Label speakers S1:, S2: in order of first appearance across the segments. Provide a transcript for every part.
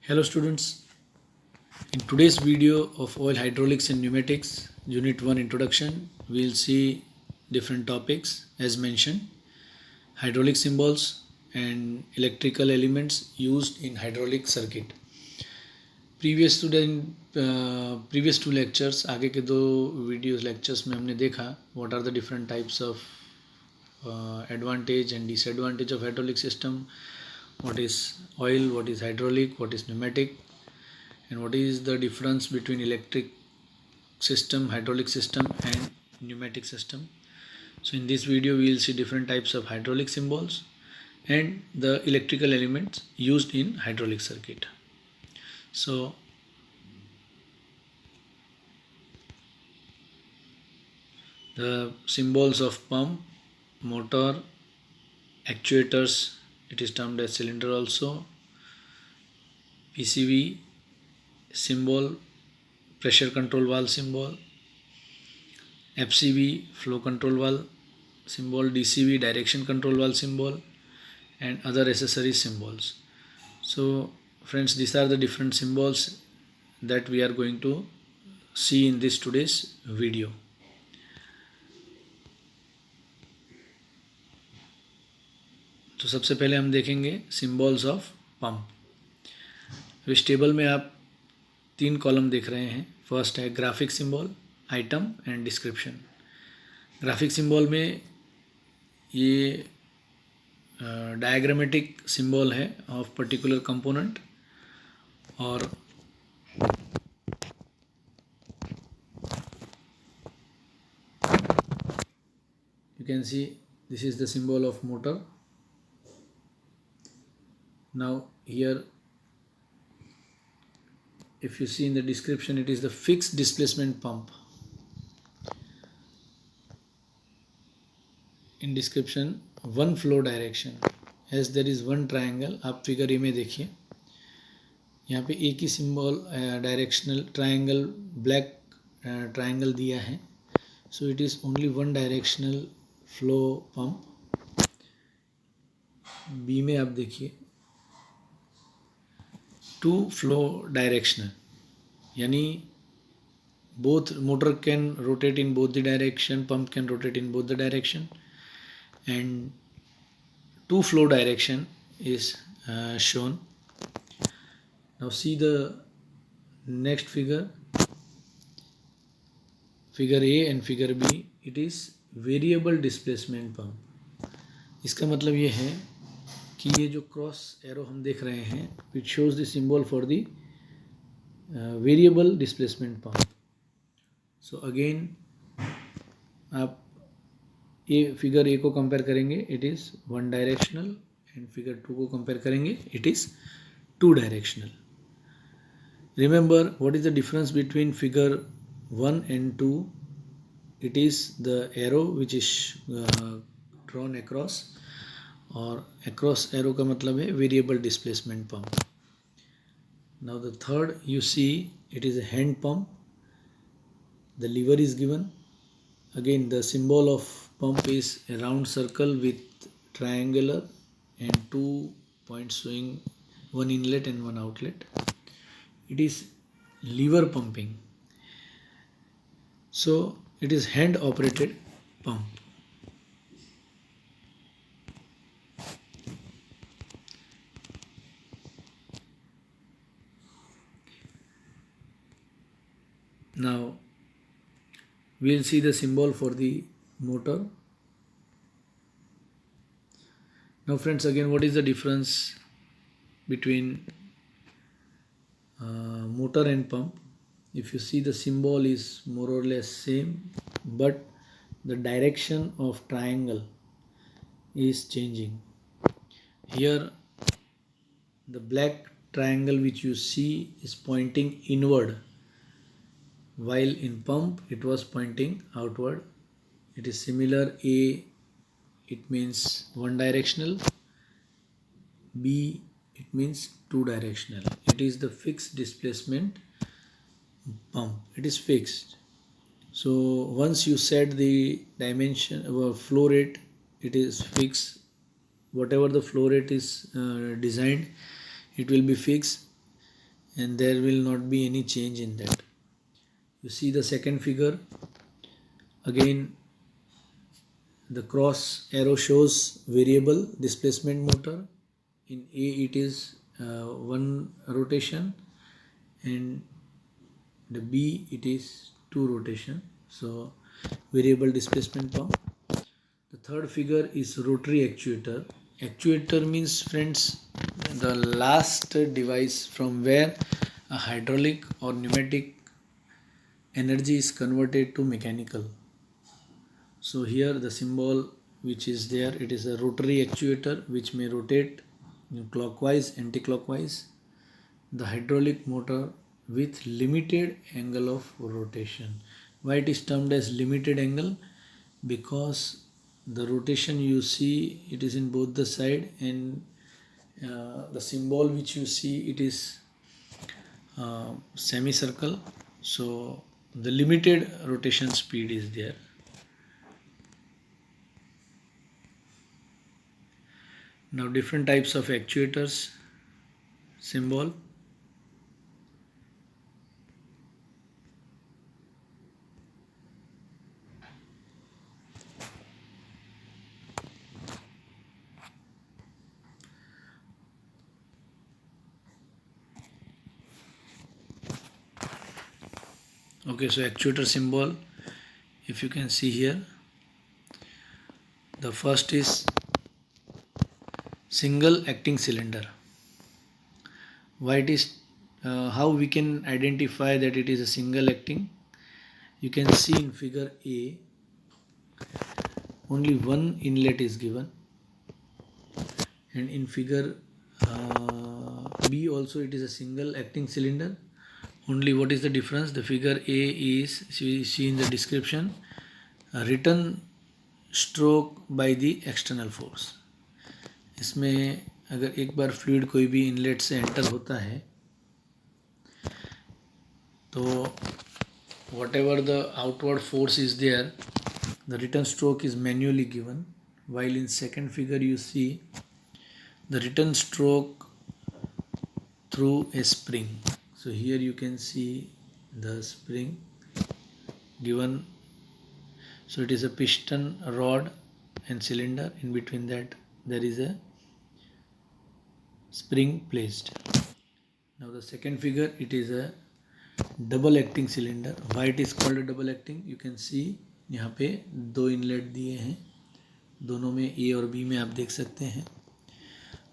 S1: Hello students, in today's video of oil hydraulics and pneumatics unit 1 introduction we will see different topics as mentioned: hydraulic symbols and electrical elements used in hydraulic circuit. previous two lectures, आगे के दो videos lectures में हमने देखा what are the different types of advantage and disadvantage of hydraulic system, what is oil, what is hydraulic, what is pneumatic, and what is the difference between electric system, hydraulic system and pneumatic system. So in this video we will see different types of hydraulic symbols and the electrical elements used in hydraulic circuit. So the symbols of pump, motor, actuators, it is termed as cylinder also, PCV symbol, pressure control valve symbol, FCV flow control valve symbol, DCV direction control valve symbol, and other accessory symbols. So friends, these are the different symbols that we are going to see in this today's video. तो सबसे पहले हम देखेंगे symbols of pump. इस table में आप 3 column देख रहे हैं। फर्स्ट है graphic symbol, item and description. Graphic symbol में ये डायग्रामेटिक सिंबल है ऑफ पर्टिकुलर कंपोनेंट, और you can see this is the symbol of motor. Now here, if you see in the description, it is the fixed displacement pump. In description, one flow direction, as there is one triangle. आप figure A में देखिए, यहाँ पे एक ही symbol directional triangle, black triangle दिया है. So it is only one directional flow pump. B में आप देखिए टू फ्लो डायरेक्शनल, यानी both motor can rotate in both the direction, pump can rotate in both the direction, and two flow direction is shown. Now see the next figure, figure A and figure B. It is variable displacement pump. इसका मतलब ये है कि ये जो cross arrow हम देख रहे हैं, it shows the symbol for the variable displacement pump. So again आप ये फिगर ए को कंपेयर करेंगे, it is one directional, and figure 2 को कंपेयर करेंगे, it is two directional. Remember what is the difference between figure 1 and 2? It is the arrow which is drawn across, और across arrow का मतलब है variable displacement pump. Now the third, you see it is a hand pump. The lever is given. Again, the symbol of pump is a round circle with triangular and 2 points showing one inlet and one outlet. It is lever pumping. So it is hand operated pump. Now we will see the symbol for the motor. Now friends, again, what is the difference between motor and pump? If you see, the symbol is more or less same, but the direction of triangle is changing. Here the black triangle which you see is pointing inward, while in pump it was pointing outward. It is similar. A, it means one directional. B, it means two directional. It is the fixed displacement pump. It is fixed. So once you set the dimension or flow rate, it is fixed. Whatever the flow rate is designed, it will be fixed. and there will not be any change in that. You see the second figure, again the cross arrow shows variable displacement motor. In A it is one rotation, and the B it is two rotation. So variable displacement pump. The third figure is rotary actuator. Actuator means, friends, the last device from where a hydraulic or pneumatic energy is converted to mechanical. So here the symbol which is there, it is a rotary actuator which may rotate clockwise, anti-clockwise. The hydraulic motor with limited angle of rotation. Why it is termed as limited angle? Because the rotation you see, it is in both the side, and the symbol which you see, it is semicircle. So the limited rotation speed is there. Now different types of actuators symbol. Okay, so actuator symbol, if you can see here, the first is single acting cylinder. Why it is, how we can identify that it is a single acting? You can see in figure A, only one inlet is given, and in figure B also it is a single acting cylinder. Only what is the difference? The figure A is, see in the description, a return stroke by the external force. इसमें अगर एक बार fluid कोई भी inlet से enter होता है तो whatever the outward force is there, the return stroke is manually given, while in second figure you see the return stroke through a spring. So here you can see the spring given. So it is a piston, rod and cylinder. In between that there is a spring placed. Now the second figure, it is a double acting cylinder. Why it is called a double acting? You can see यहाँ पे दो inlet दिए हैं, दोनों में A और B में आप देख सकते हैं.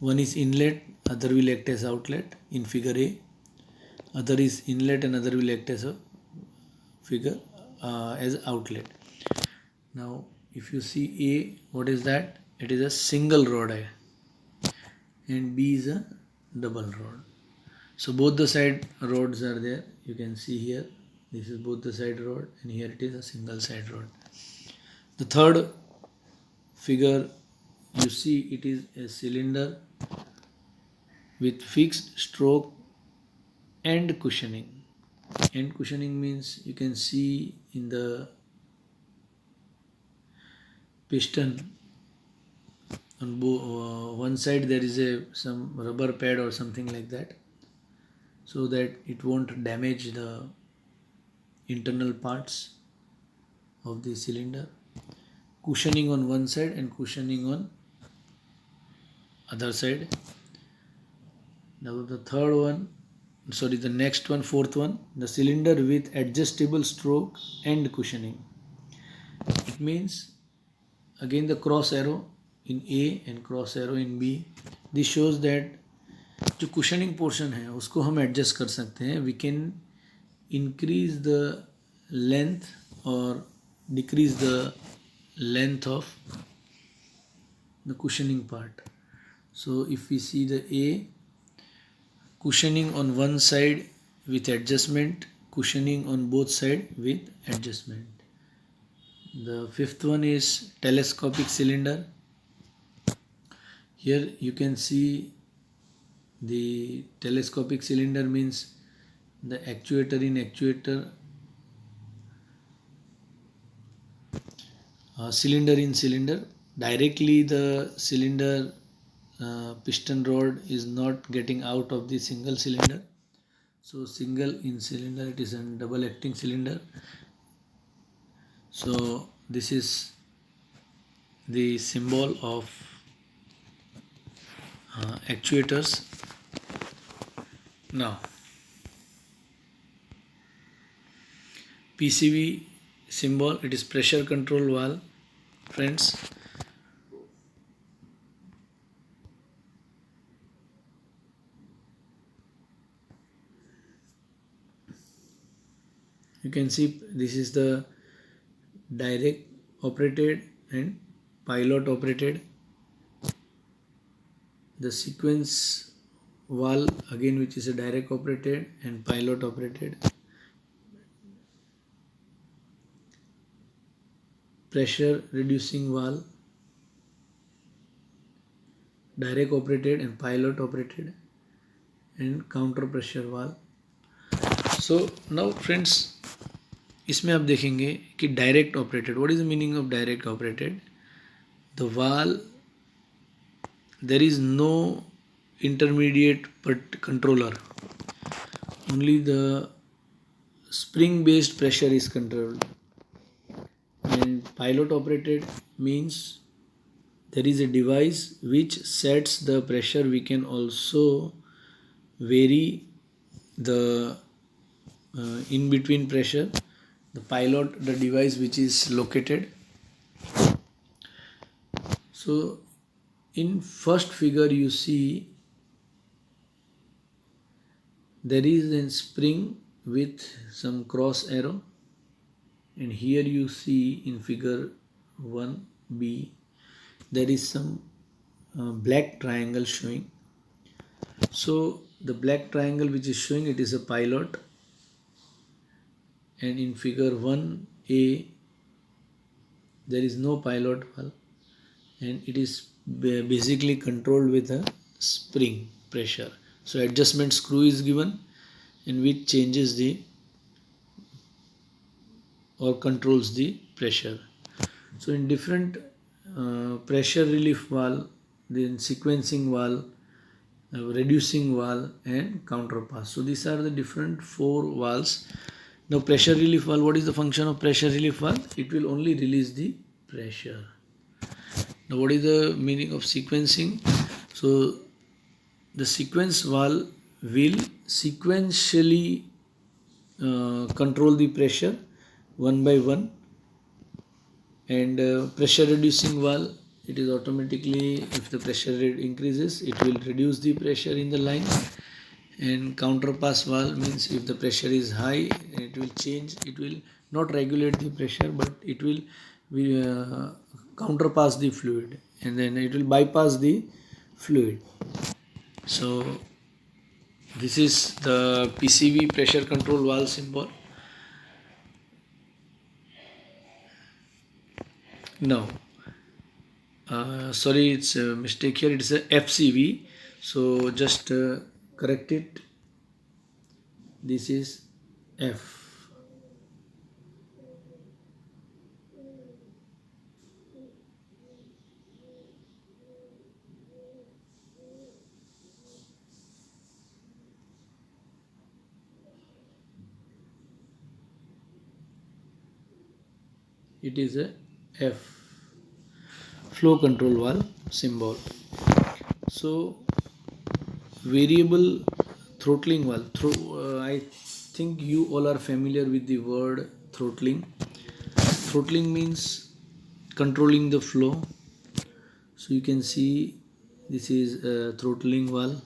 S1: One is inlet, other will act as outlet in figure A. Other is inlet and other will act as a figure as outlet. Now if you see A, what is that? It is a single rod and B is a double rod. So both the side rods are there. You can see here, this is both the side rod, and here it is a single side rod. The third figure, you see it is a cylinder with fixed stroke and cushioning. And cushioning means, you can see in the piston on one side there is some rubber pad or something like that, so that it won't damage the internal parts of the cylinder. Cushioning on one side and cushioning on other side. Now the next one, fourth one, the cylinder with adjustable stroke and cushioning. It means, again the cross arrow in A and cross arrow in B. This shows that जो cushioning portion है उसको हम adjust कर सकते हैं. We can increase the length or decrease the length of the cushioning part. So if we see the A, cushioning on one side with adjustment, cushioning on both sides with adjustment. The fifth one is telescopic cylinder. Here you can see the telescopic cylinder means the actuator in actuator, cylinder in cylinder. Directly the cylinder piston rod is not getting out of the single cylinder, So single in cylinder, it is a double acting cylinder. So this is the symbol of actuators. Now PCV symbol, it is pressure control valve, friends. You can see this is the direct operated and pilot operated. The sequence valve again, which is a direct operated and pilot operated. Pressure reducing valve, direct operated and pilot operated, and counter pressure valve. So now friends, इसमें आप देखेंगे कि direct operated, what is the meaning of direct operated? The वाल, there is no intermediate but controller, only the spring based pressure is controlled. And pilot operated means there is a device which sets the pressure. We can also vary the in between pressure. The pilot, the device which is located. So in first figure you see there is a spring with some cross arrow, and here you see in figure 1b there is some black triangle showing. So the black triangle which is showing, it is a pilot, and in figure 1a there is no pilot valve, and it is basically controlled with a spring pressure. So adjustment screw is given in which changes the or controls the pressure. So in different pressure relief valve, then sequencing valve, reducing valve and counterpass. So these are the different 4 valves. Now pressure relief valve, what is the function of pressure relief valve? It will only release the pressure. Now what is the meaning of sequencing? So the sequence valve will sequentially control the pressure one by one, and pressure reducing valve, it is automatically, if the pressure rate increases, it will reduce the pressure in the line. And counterpass valve means if the pressure is high, it will change, it will not regulate the pressure, but it will counterpass the fluid, and then it will bypass the fluid. So this is the PCV, pressure control valve symbol. Now sorry, it's a mistake here, it's a FCV, so just correct it. This is F. It is a F, flow control valve symbol. So variable throttling valve. I think you all are familiar with the word throttling. Throttling means controlling the flow. So you can see this is a throttling valve.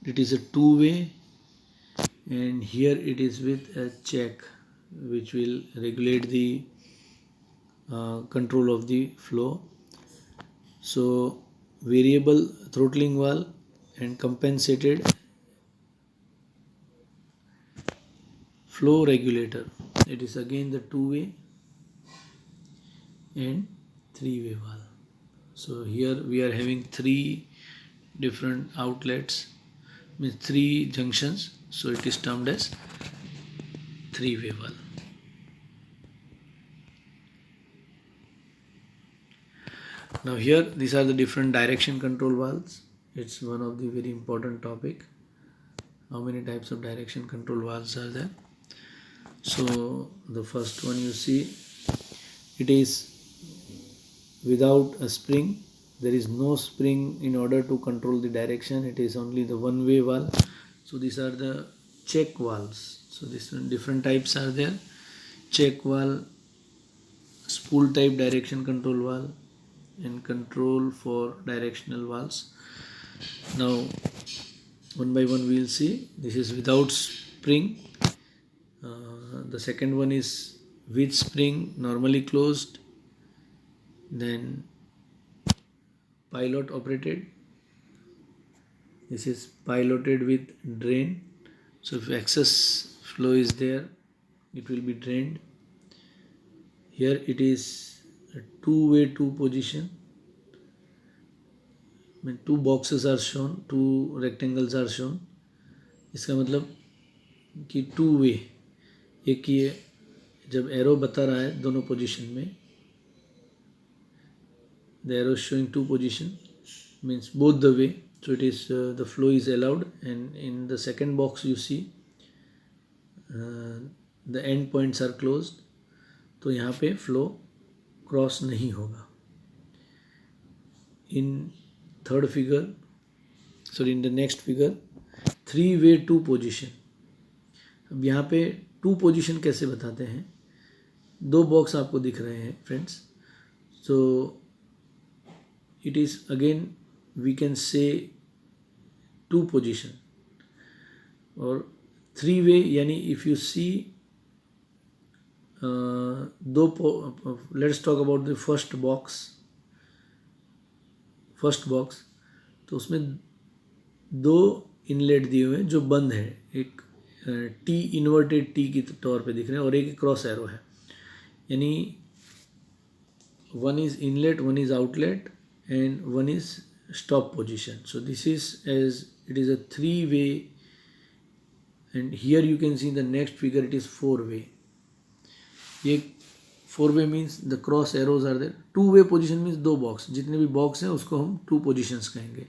S1: It is a two-way, and here it is with a check which will regulate the control of the flow. So variable throttling valve and compensated flow regulator. It is again the two-way and three-way valve. So here we are having 3 different outlets, means 3 junctions. So it is termed as three-way valve. Now here these are the different direction control valves. It's one of the very important topic. how many types of direction control valves are there. So the first one you see, it is without a spring. There is no spring in order to control the direction. It is only the one-way valve. So these are the check valves. So this one, different types are there. Check valve, spool type direction control valve, and control for directional valves. Now one by one we will see. This is without spring. The second one is with spring, normally closed. Then pilot operated. This is piloted with drain. So if excess flow is there, it will be drained. Here it is a two-way, two position. When two boxes are shown, two rectangles are shown. इसका मतलब कि two way, एक ये जब arrow बता रहा है दोनों पोजीशन में, the arrow showing two position means both the way. So it is the flow is allowed, and in the second box you see the end points are closed. तो यहाँ पे flow cross नहीं होगा. In third figure, sorry, in the next figure, three-way two position. अब यहाँ पे to position कैसे बताते हैं? दो बॉक्स आपको दिख रहे हैं friends. So it is again we can say two position or three way. यानी if you see let's talk about the first box. तो उसमें दो इनलेट दिए हुए हैं जो बंद है. एक टी इन्वर्टेड टी की तौर पे दिख रहे हैं और एक क्रॉस एरो है. यानी one is inlet, one is outlet, and one is stop position. So this is, as it is a three-way, and here you can see in the next figure it is four-way. ये four-way means the cross arrows are there. Two-way position means दो box, जितने भी box हैं उसको हम two positions कहेंगे.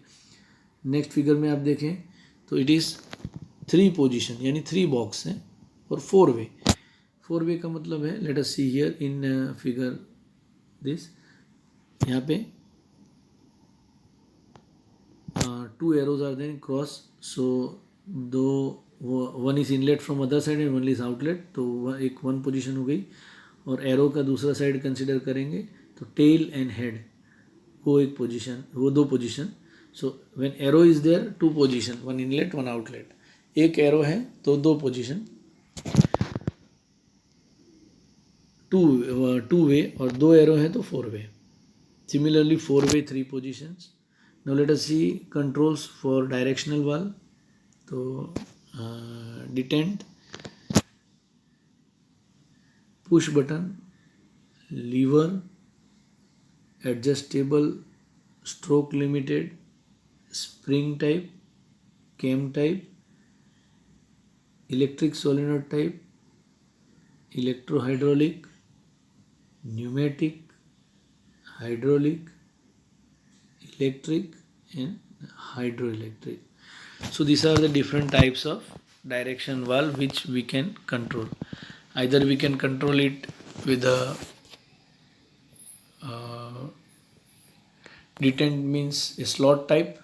S1: Next figure में आप देखें तो it is three position, यानी three box हैं और four-way. Four-way का मतलब है, let us see here in figure this, यहाँ पे two arrows are there in cross. So दो, one is inlet from other side and one is outlet, तो एक one position हो गई. और एरो का दूसरा साइड कंसिडर करेंगे तो टेल एंड हेड, वो एक पोजीशन, वो दो position. So when arrow is there, two position, one inlet one outlet. एक एरो है तो दो पोजीशन, टू वे, और दो एरो है तो four way. Similarly, four-way, three positions. Now let us see controls for directional valve. So detent, push button, lever, adjustable, stroke limited, spring type, cam type, electric solenoid type, electro hydraulic, pneumatic, hydraulic, electric, and hydroelectric. So these are the different types of direction valve which we can control. Either we can control it with a detent means a slot type,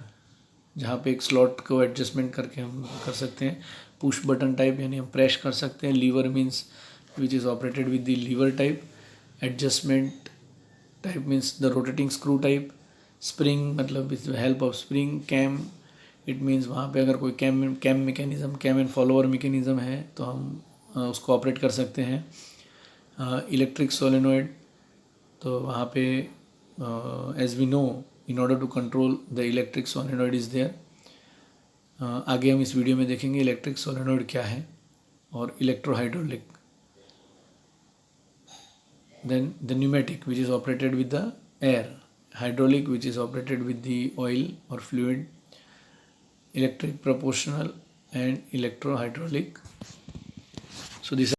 S1: जहाँ पे एक slot को adjustment करके हम कर सकते हैं. Push button type यानी हम प्रेस कर सकते हैं. Lever means which is operated with the lever type. Adjustment type means the rotating screw type. Spring मतलब with help of spring. Cam it means वहाँ पे अगर कोई cam mechanism, cam and follower mechanism है तो हम उसको ऑपरेट कर सकते हैं. इलेक्ट्रिक सोलेनोइड, तो वहाँ पे as we know, in order to control the electric solenoid is there. आगे हम इस वीडियो में देखेंगे इलेक्ट्रिक सोलेनोइड क्या है और electrohydraulic. Then the pneumatic which is operated with the air, hydraulic which is operated with the oil or fluid, electric proportional and electrohydraulic. So these